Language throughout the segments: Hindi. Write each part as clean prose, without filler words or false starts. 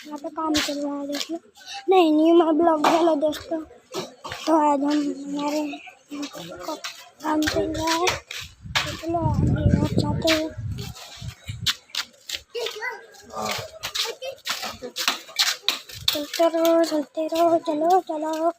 यहाँ पे काम चल रहा है, देखिए। नहीं न्यू माई ब्लॉग। हेलो दोस्तों, तो आज हम हमारे यहाँ पे काम चल रहा है, तो चलो आगे और जाते हैं। चलते रहो, चलो चलो।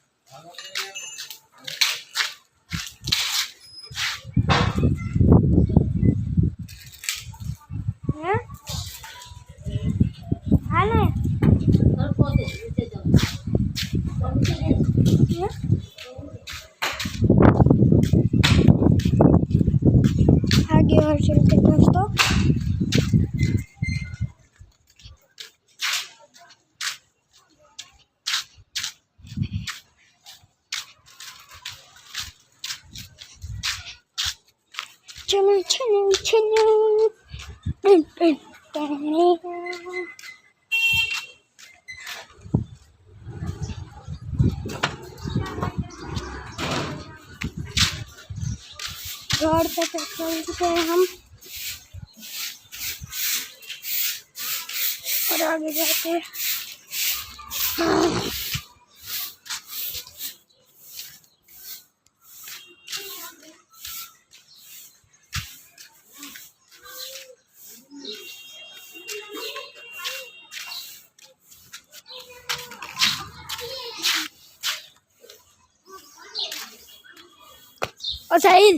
आगे और चलते दोस्तों। चलो चलो चलो। रोड पे चल चुके हैं हम, और आगे जाते हैं। ओ साहिल,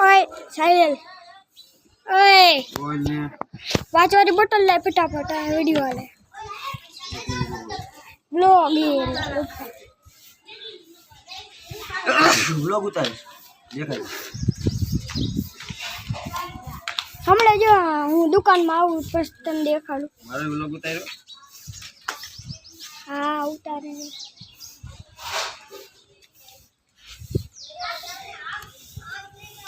ओए साहिल, ओए पाँच वाली बोतल ले, फटाफट वीडियो वाले ब्लॉग उतार देखाय हमने जो हूँ दुकान में आऊँ પછી તને દેખાડું। મારો બ્લોગ ઉતાર્યો? हाँ उतारे।